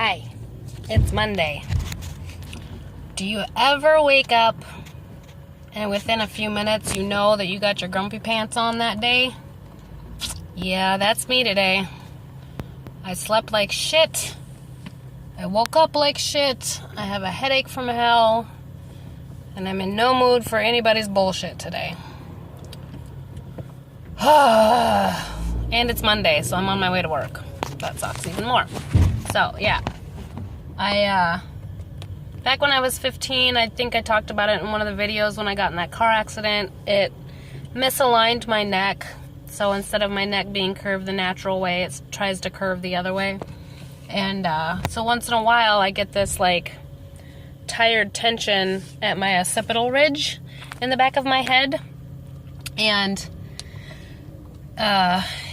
Hi, it's Monday. Do you ever wake up and within a few minutes you know that you got your grumpy pants on that day? Yeah, that's me today. I slept like shit. I woke up like shit. I have a headache from hell. And I'm in no mood for anybody's bullshit today. And it's Monday, so I'm on my way to work. That sucks even more. So, yeah. Back when I was 15, I think I talked about it in one of the videos when I got in that car accident. It misaligned my neck. So instead of my neck being curved the natural way, it tries to curve the other way. And so once in a while, I get this, like, tired tension at my occipital ridge in the back of my head. And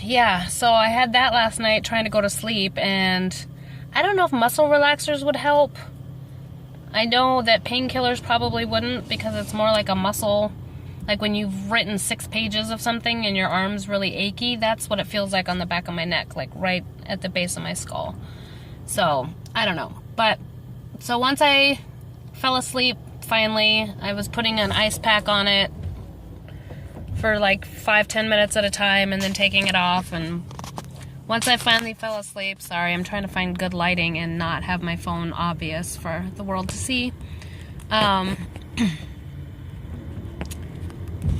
yeah, so I had that last night trying to go to sleep, and I don't know if muscle relaxers would help. I know that painkillers probably wouldn't, because it's more like a muscle, like when you've written 6 pages of something and your arm's really achy, that's what it feels like on the back of my neck, like right at the base of my skull. So, I don't know. But, so once I fell asleep, finally, I was putting an ice pack on it for like 5-10 minutes at a time and then taking it off, and once I finally fell asleep, sorry, I'm trying to find good lighting and not have my phone obvious for the world to see. I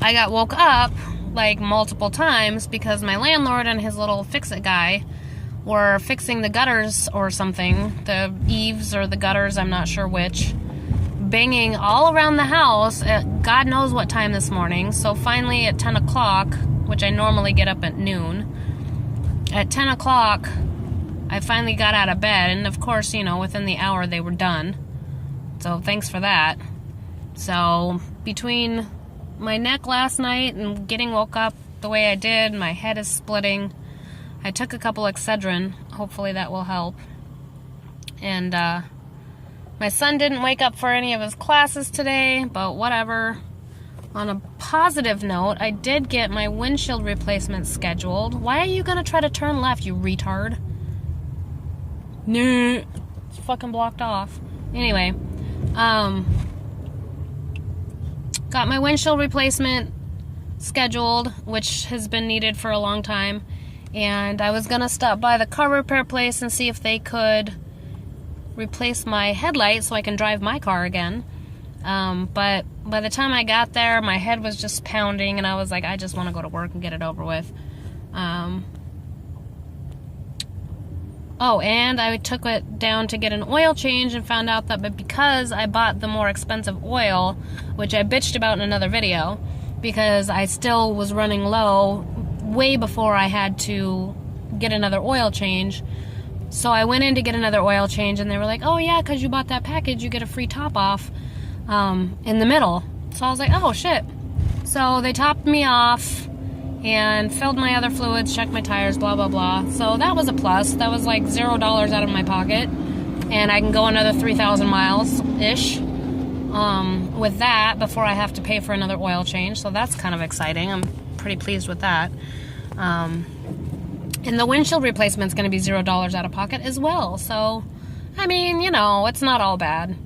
got woke up like multiple times because my landlord and his little fix-it guy were fixing the gutters or something, the eaves or the gutters, I'm not sure which, banging all around the house at God knows what time this morning. So finally at 10 o'clock, which I normally get up at noon, at 10 o'clock, I finally got out of bed, and of course, you know, within the hour they were done. So thanks for that. So between my neck last night and getting woke up the way I did, my head is splitting. I took a couple Excedrin. Hopefully that will help. And my son didn't wake up for any of his classes today, but whatever. On a positive note, I did get my windshield replacement scheduled. Why are you gonna try to turn left, you retard? No, it's fucking blocked off. Anyway, got my windshield replacement scheduled, which has been needed for a long time. And I was gonna stop by the car repair place and see if they could replace my headlight so I can drive my car again. But by the time I got there, my head was just pounding, and I was like, I just want to go to work and get it over with. Oh, and I took it down to get an oil change and found out that because I bought the more expensive oil, which I bitched about in another video, because I still was running low way before I had to get another oil change. So I went in to get another oil change, and they were like, oh yeah, because you bought that package, you get a free top off in the middle. So I was like, oh shit. So they topped me off and filled my other fluids, checked my tires, blah blah blah. So that was a plus. That was like $0 out of my pocket, and I can go another 3,000 miles ish with that before I have to pay for another oil change. So that's kind of exciting. I'm pretty pleased with that. And the windshield replacement's going to be $0 out of pocket as well. So, I mean, you know, it's not all bad.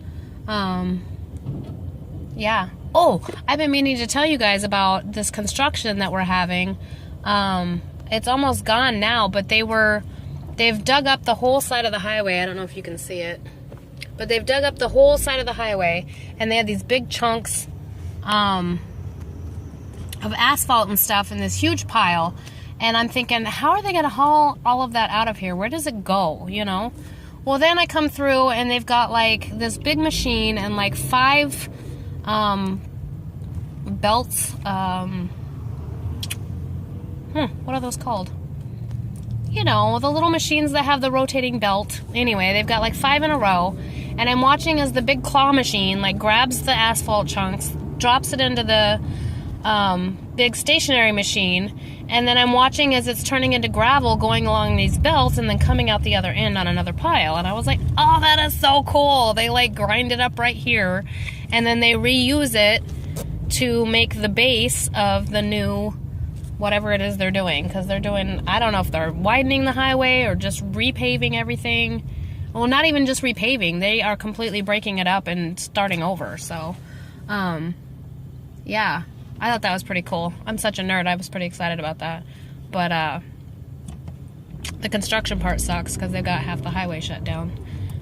Yeah. Oh, I've been meaning to tell you guys about this construction that we're having. It's almost gone now, but they've dug up the whole side of the highway. I don't know if you can see it, but they've dug up the whole side of the highway, and they have these big chunks of asphalt and stuff in this huge pile. And I'm thinking, how are they going to haul all of that out of here? Where does it go, you know? Well, then I come through, and they've got, like, this big machine and, like, 5 belts. What are those called? You know, the little machines that have the rotating belt. Anyway, they've got, like, 5 in a row. And I'm watching as the big claw machine, like, grabs the asphalt chunks, drops it into the big stationary machine, and then I'm watching as it's turning into gravel going along these belts and then coming out the other end on another pile. And I was like, oh, that is so cool. They like grind it up right here, and then they reuse it to make the base of the new whatever it is they're doing, because they're doing, I don't know if they're widening the highway or just repaving everything. Well, not even just repaving. They are completely breaking it up and starting over. So, yeah, I thought that was pretty cool. I'm such a nerd. I was pretty excited about that. But the construction part sucks because they've got half the highway shut down,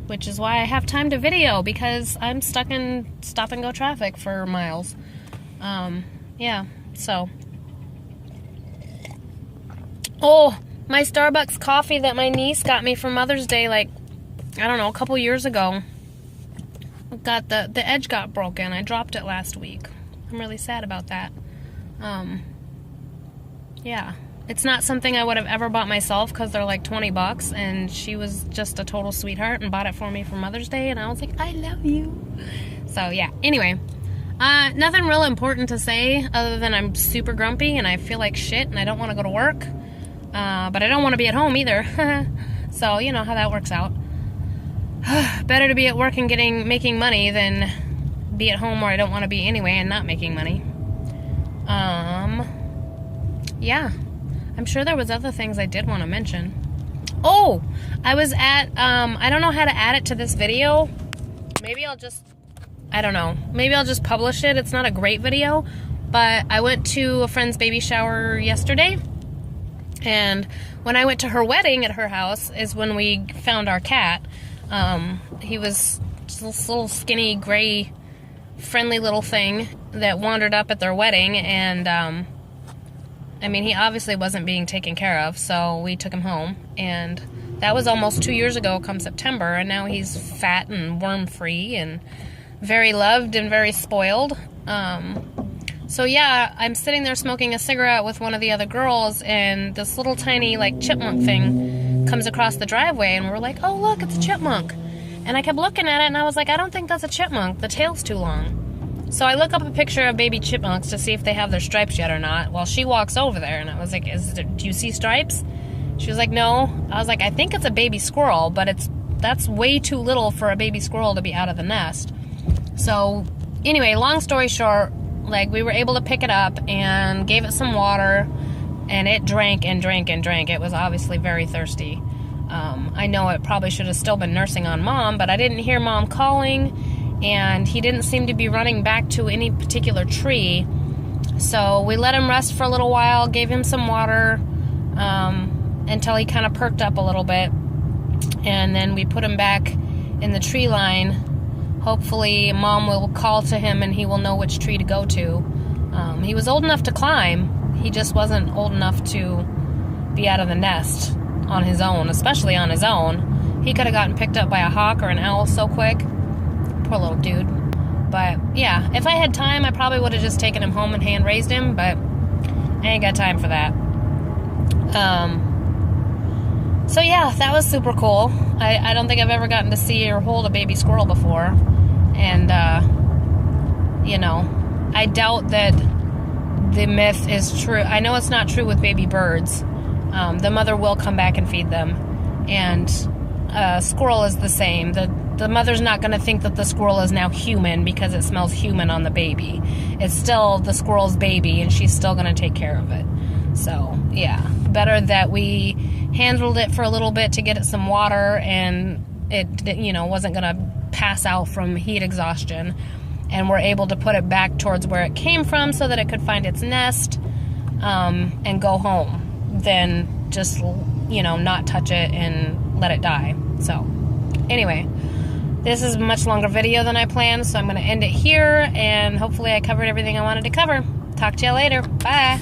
which is why I have time to video, because I'm stuck in stop and go traffic for miles. Yeah, so. Oh, my Starbucks coffee that my niece got me for Mother's Day, like, I don't know, a couple years ago. Got the edge got broken. I dropped it last week. I'm really sad about that. Yeah. It's not something I would have ever bought myself because they're like $20, and she was just a total sweetheart and bought it for me for Mother's Day, and I was like, I love you. So, yeah. Anyway, nothing real important to say other than I'm super grumpy and I feel like shit and I don't want to go to work. But I don't want to be at home either. So, you know how that works out. Better to be at work and making money than be at home where I don't want to be anyway and not making money. Yeah. I'm sure there was other things I did want to mention. Oh! I was at, I don't know how to add it to this video. Maybe I'll just, I don't know. Maybe I'll just publish it. It's not a great video. But I went to a friend's baby shower yesterday. And when I went to her wedding at her house is when we found our cat. He was just this little skinny, gray, friendly little thing that wandered up at their wedding. And, I mean, he obviously wasn't being taken care of, so we took him home. And that was almost 2 years ago come September. And now he's fat and worm-free and very loved and very spoiled. So yeah, I'm sitting there smoking a cigarette with one of the other girls, and this little tiny, like, chipmunk thing comes across the driveway, and we're like, oh, look, it's a chipmunk. And I kept looking at it, and I was like, I don't think that's a chipmunk. The tail's too long. So I look up a picture of baby chipmunks to see if they have their stripes yet or not. Well, she walks over there, and I was like, do you see stripes? She was like, no. I was like, I think it's a baby squirrel, but that's way too little for a baby squirrel to be out of the nest. So anyway, long story short, like, we were able to pick it up and gave it some water, and it drank and drank and drank. It was obviously very thirsty. I know it probably should have still been nursing on Mom, but I didn't hear Mom calling, and he didn't seem to be running back to any particular tree. So we let him rest for a little while, gave him some water until he kind of perked up a little bit, and then we put him back in the tree line. Hopefully Mom will call to him and he will know which tree to go to. He was old enough to climb. He just wasn't old enough to be out of the nest on his own, especially on his own. He could have gotten picked up by a hawk or an owl so quick. Poor little dude. But yeah, if I had time, I probably would have just taken him home and hand raised him, but I ain't got time for that. So yeah, that was super cool. I don't think I've ever gotten to see or hold a baby squirrel before. And, you know, I doubt that the myth is true. I know it's not true with baby birds. The mother will come back and feed them. And squirrel is the same. The mother's not going to think that the squirrel is now human because it smells human on the baby. It's still the squirrel's baby, and she's still going to take care of it. So, yeah. Better that we handled it for a little bit to get it some water, and it, you know, wasn't going to pass out from heat exhaustion, and we're able to put it back towards where it came from so that it could find its nest and go home, than just, you know, not touch it and let it die. So anyway, this is a much longer video than I planned, so I'm going to end it here, and hopefully I covered everything I wanted to cover. Talk to you later. Bye.